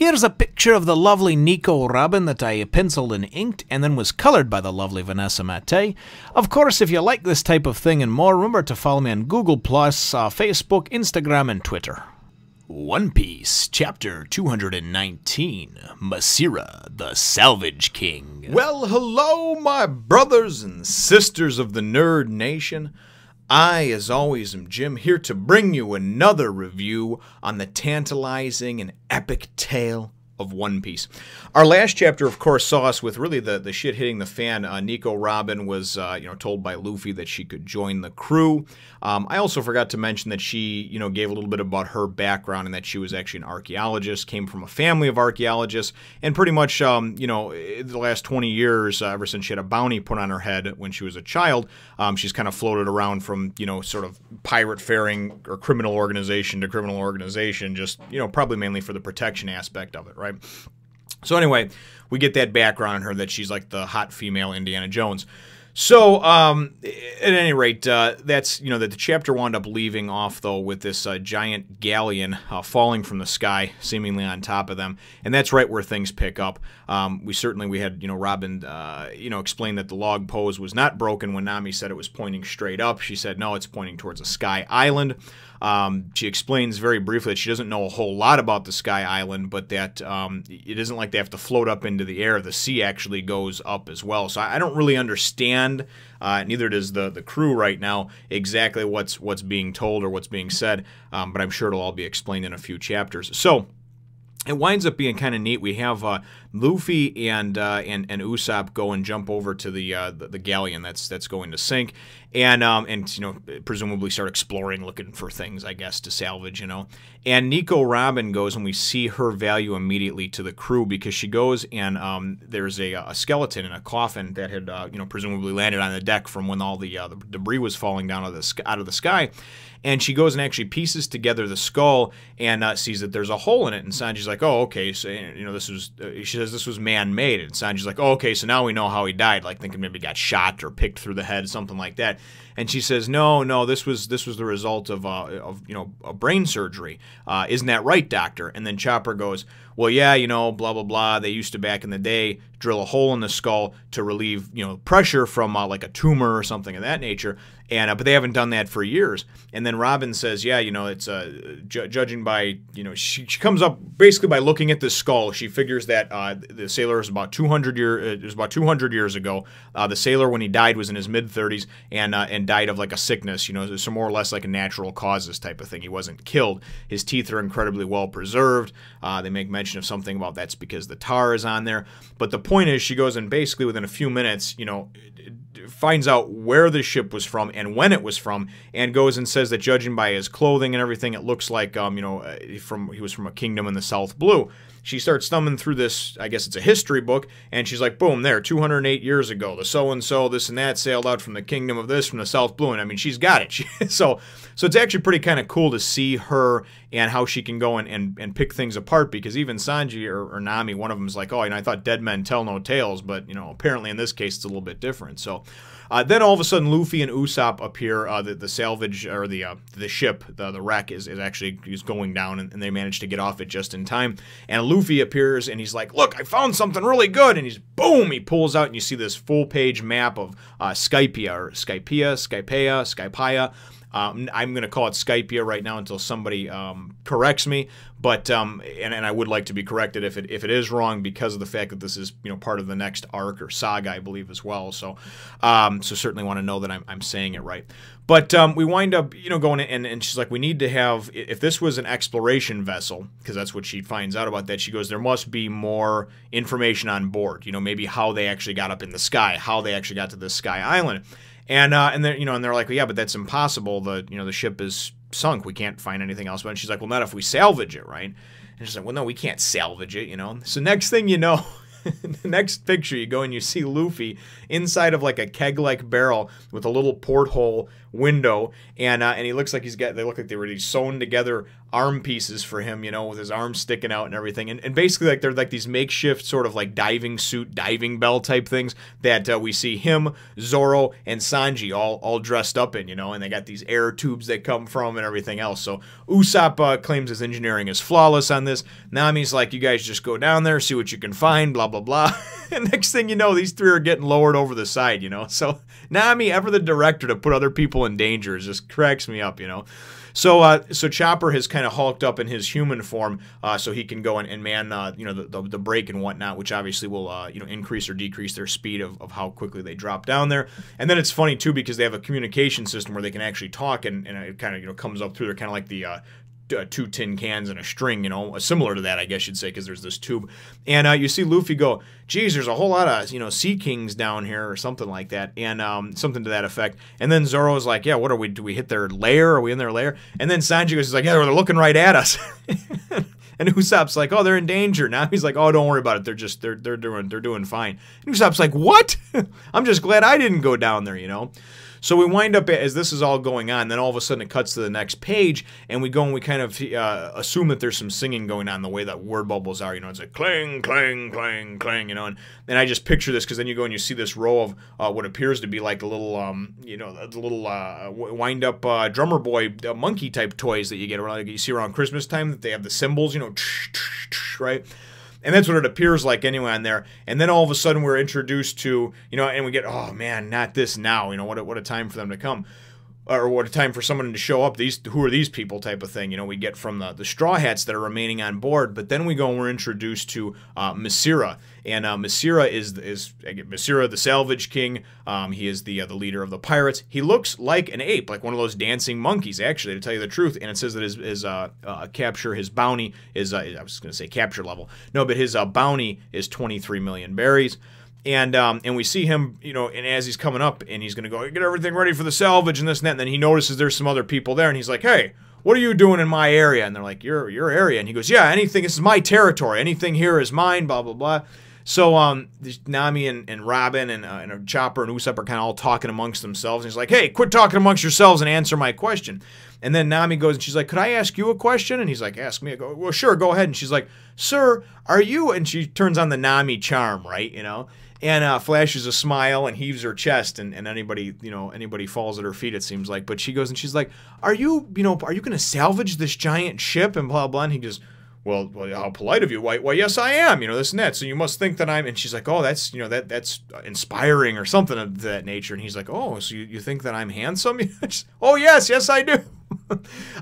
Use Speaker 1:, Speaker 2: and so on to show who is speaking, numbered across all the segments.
Speaker 1: Here's a picture of the lovely Nico Robin that I penciled and inked and then was colored by the lovely Vanessa Mattei. Of course, if you like this type of thing and more, remember to follow me on Google+, Facebook, Instagram, and Twitter. One Piece, Chapter 219, Masira, the Salvage King.
Speaker 2: Well, hello, my brothers and sisters of the Nerd Nation. I, as always, am Jim, here to bring you another review on the tantalizing and epic tale of One Piece. Our last chapter, of course, saw us with really the shit hitting the fan. Nico Robin was, told by Luffy that she could join the crew. I also forgot to mention that she, gave a little bit about her background and that she was actually an archaeologist, came from a family of archaeologists, and pretty much, the last 20 years, ever since she had a bounty put on her head when she was a child, she's kind of floated around from, sort of pirate faring or criminal organization to criminal organization, just, probably mainly for the protection aspect of it, right? So anyway, we get that background on her that she's like the hot female Indiana Jones. So, at any rate, that's, that the chapter wound up leaving off, though, with this giant galleon falling from the sky, seemingly on top of them. And that's right where things pick up. We had, Robin, explain that the log pose was not broken when Nami said it was pointing straight up. She said, no, it's pointing towards a sky island. She explains very briefly that she doesn't know a whole lot about the Sky Island, but that it isn't like they have to float up into the air. The sea actually goes up as well. So I don't really understand, neither does the crew right now, exactly what's being told or what's being said, but I'm sure it'll all be explained in a few chapters. So it winds up being kind of neat. We have Luffy and Usopp go and jump over to the galleon that's going to sink, and presumably start exploring, looking for things, I guess, to salvage, And Nico Robin goes, and we see her value immediately to the crew because she goes and there's a skeleton in a coffin that had presumably landed on the deck from when all the debris was falling down out of the sky. And she goes and actually pieces together the skull and sees that there's a hole in it. And Sanji's like, oh, okay, so, she says this was man-made. And Sanji's like, oh, okay, so now we know how he died, like thinking maybe he got shot or picked through the head, something like that. And she says, no, this was the result of a brain surgery. Isn't that right, doctor? And then Chopper goes, well, yeah, blah, blah, blah. They used to, back in the day, drill a hole in the skull to relieve, pressure from like a tumor or something of that nature. And but they haven't done that for years. And then Robin says, yeah, it's judging by, she comes up basically by looking at this skull. She figures that the sailor is about 200 years ago. The sailor, when he died, was in his mid-30s and died of like a sickness, so more or less like a natural causes type of thing. He wasn't killed. His teeth are incredibly well preserved. They make mention of something about that's because the tar is on there. But the point is, she goes and basically within a few minutes, finds out where the ship was from and when it was from, and goes and says that judging by his clothing and everything, it looks like he was from a kingdom in the South Blue. She starts thumbing through this, I guess it's a history book, and she's like, boom, there, 208 years ago, the so-and-so, this and that, sailed out from the kingdom of this, from the South Blue, and I mean, she's got it. So it's actually pretty kind of cool to see her and how she can go and pick things apart, because even Sanji or Nami, one of them is like, oh, I thought dead men tell no tales, but, apparently in this case, it's a little bit different. So then all of a sudden, Luffy and Usopp appear. The salvage, or the ship, the wreck is actually going down, and they manage to get off it just in time. And Luffy appears, and he's like, look, I found something really good. And he pulls out, and you see this full-page map of Skypiea, or Skypiea. I'm going to call it Skypiea right now until somebody corrects me, but and I would like to be corrected if it is wrong, because of the fact that this is part of the next arc or saga, I believe, as well. So certainly want to know that I'm saying it right. But we wind up going in, and she's like, we need to have, if this was an exploration vessel, because that's what she finds out about that, she goes, there must be more information on board. Maybe how they actually got up in the sky, how they actually got to this Sky Island. And they're like, well, yeah, but that's impossible. The ship is sunk. We can't find anything else. And she's like, well, not if we salvage it, right? And she's like, well, no, we can't salvage it, So next thing you know, the next picture, you go and you see Luffy inside of like a keg-like barrel with a little porthole window, and he looks like they look like they were sewn together arm pieces for him, you know, with his arms sticking out and everything. And basically, like, they're like these makeshift sort of like diving suit, diving bell type things that we see him, Zoro, and Sanji all dressed up in, you know, and they got these air tubes that come from and everything else. So Usopp claims his engineering is flawless on this. Nami's like, you guys just go down there, see what you can find, blah, blah, blah. And next thing you know, these three are getting lowered over the side, you know. So Nami, ever the director to put other people in danger, just cracks me up, you know. So Chopper has kind of hulked up in his human form, so he can go and man, you know, the brake and whatnot, which obviously will, you know, increase or decrease their speed of how quickly they drop down there. And then it's funny too because they have a communication system where they can actually talk, and it kind of, you know, comes up through. They're kind of like the two tin cans and a string, you know, similar to that, I guess you'd say, because there's this tube. And you see Luffy go, geez, there's a whole lot of, you know, sea kings down here or something like that, and something to that effect. And then Zoro's like, yeah, what are we, do we hit their lair? Are we in their lair? And then Sanji goes, he's like, yeah, they're looking right at us. And Usopp's like, oh, they're in danger. Now he's like, oh, don't worry about it. They're doing fine. And Usopp's like, what? I'm just glad I didn't go down there, you know. So we wind up, as this is all going on, then all of a sudden it cuts to the next page, and we go and we kind of assume that there's some singing going on the way that word bubbles are, you know, it's like clang, clang, clang, clang, you know, and I just picture this because then you go and you see this row of what appears to be like a little, you know, the little wind-up drummer boy monkey type toys that you get around, like you see around Christmas time, that they have the cymbals, you know, right? And that's what it appears like anyway on there. And then all of a sudden we're introduced to, you know, and we get, oh man, not this now. You know, what a time for them to come. Or what a time for someone to show up. Who are these people type of thing. You know, we get from the Straw Hats that are remaining on board. But then we go and we're introduced to Masira. And Masira is Masira, the Salvage King. He is the leader of the pirates. He looks like an ape, like one of those dancing monkeys, actually, to tell you the truth. And it says that his capture, his bounty is, I was going to say capture level. No, but his bounty is 23 million berries. And we see him, you know, and as he's coming up, and he's going to go, get everything ready for the salvage and this and that. And then he notices there's some other people there, and he's like, hey, what are you doing in my area? And they're like, your area. And he goes, yeah, anything, this is my territory. Anything here is mine, blah, blah, blah. So Nami and Robin and Chopper and Usopp are kind of all talking amongst themselves. And he's like, hey, quit talking amongst yourselves and answer my question. And then Nami goes and she's like, could I ask you a question? And he's like, ask me. I go, well, sure, go ahead. And she's like, sir, are you? And she turns on the Nami charm, right, you know? And flashes a smile and heaves her chest, and anybody, you know, anybody falls at her feet, it seems like. But she goes and she's like, are you going to salvage this giant ship? And blah, blah. And he goes, well, how polite of you. Why, yes, I am, you know, this and that. So you must think that I'm, and she's like, oh, that's, you know, that's inspiring or something of that nature. And he's like, oh, so you think that I'm handsome? Oh, yes, I do.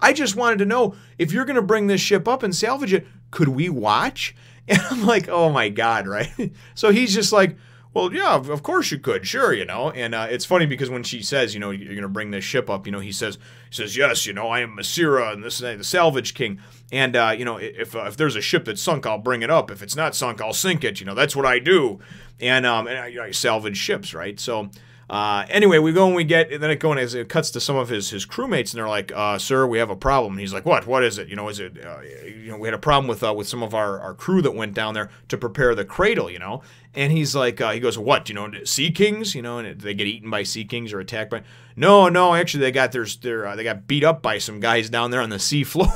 Speaker 2: I just wanted to know, if you're going to bring this ship up and salvage it, could we watch? And I'm like, oh my God, right? So he's just like, well, yeah, of course you could, sure, you know. And it's funny because when she says, you know, you're going to bring this ship up, you know, he says, yes, you know, I am Masira and this and the Salvage King. And, you know, if there's a ship that's sunk, I'll bring it up. If it's not sunk, I'll sink it. You know, that's what I do. And I salvage ships, right? So anyway, we go and we get, and then it cuts to some of his crewmates, and they're like, sir, we have a problem. And he's like, what is it? You know, is it, you know, we had a problem with some of our crew that went down there to prepare the cradle, you know. And he's like, he goes, what, you know, sea kings, you know, and they get eaten by sea kings or attacked by, no, actually they got beat up by some guys down there on the sea floor.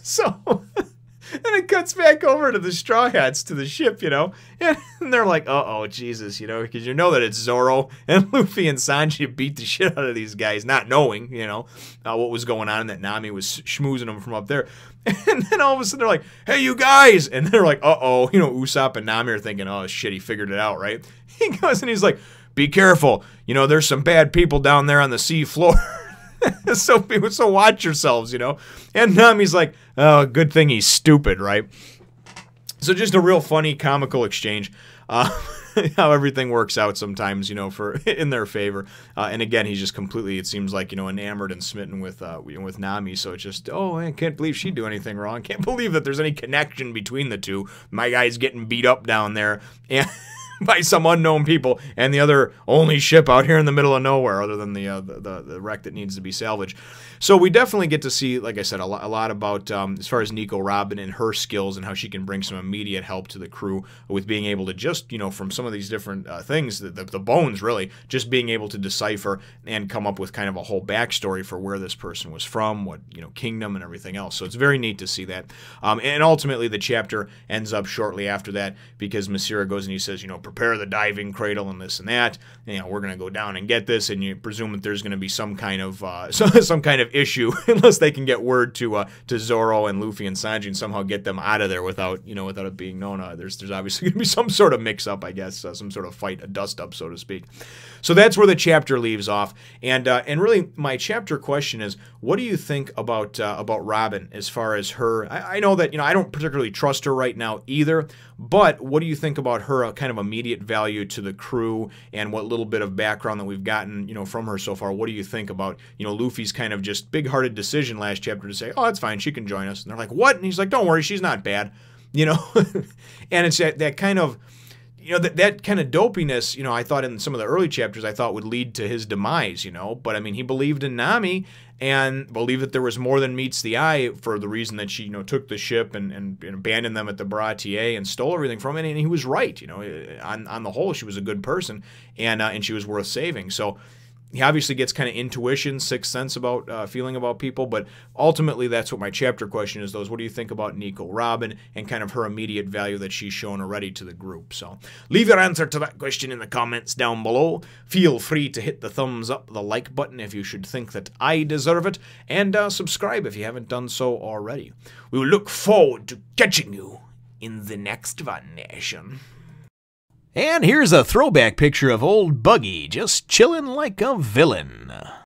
Speaker 2: So and it cuts back over to the Straw Hats, to the ship, you know, and they're like, uh-oh, Jesus, you know, because you know that it's Zoro and Luffy and Sanji beat the shit out of these guys, not knowing, you know, what was going on, and that Nami was schmoozing them from up there. And then all of a sudden they're like, hey, you guys, and they're like, uh-oh, you know, Usopp and Nami are thinking, oh, shit, he figured it out, right? He goes and he's like, be careful, you know, there's some bad people down there on the sea floor. So watch yourselves, you know. And Nami's like, oh, good thing he's stupid, right? So just a real funny, comical exchange. How everything works out sometimes, you know, in their favor. And again, he's just completely, it seems like, you know, enamored and smitten with Nami. So it's just, oh, I can't believe she'd do anything wrong. Can't believe that there's any connection between the two. My guy's getting beat up down there. And by some unknown people, and the other only ship out here in the middle of nowhere, other than the wreck that needs to be salvaged. So we definitely get to see, like I said, a lot about as far as Nico Robin and her skills and how she can bring some immediate help to the crew with being able to just, you know, from some of these different things, the bones really, just being able to decipher and come up with kind of a whole backstory for where this person was from, what, you know, kingdom and everything else. So it's very neat to see that. And ultimately the chapter ends up shortly after that because Masira goes and he says, you know, prepare the diving cradle and this and that. You know, we're going to go down and get this, and you presume that there's going to be some kind of issue unless they can get word to Zoro and Luffy and Sanji and somehow get them out of there without, you know, without it being known. There's obviously going to be some sort of mix-up, I guess, some sort of fight, a dust-up, so to speak. So that's where the chapter leaves off. And really, my chapter question is, what do you think about Robin as far as her? I know that, you know, I don't particularly trust her right now either, but what do you think about her kind of immediate value to the crew and what little bit of background that we've gotten, you know, from her so far? What do you think about, you know, Luffy's kind of just big-hearted decision last chapter to say, oh, that's fine, she can join us. And they're like, what? And he's like, don't worry, she's not bad, you know? And it's that kind of, you know, that kind of dopiness, you know, I thought in some of the early chapters, I thought would lead to his demise, you know. But, I mean, he believed in Nami and believed that there was more than meets the eye for the reason that she, you know, took the ship and abandoned them at the Baratier and stole everything from it. And he was right, you know. On the whole, she was a good person and she was worth saving. So he obviously gets kind of intuition, sixth sense about feeling about people, but ultimately that's what my chapter question is, those. What do you think about Nico Robin and kind of her immediate value that she's shown already to the group? So leave your answer to that question in the comments down below. Feel free to hit the thumbs up, the like button if you should think that I deserve it, and subscribe if you haven't done so already. We will look forward to catching you in the next one, Nation.
Speaker 1: And here's a throwback picture of old Buggy just chilling like a villain.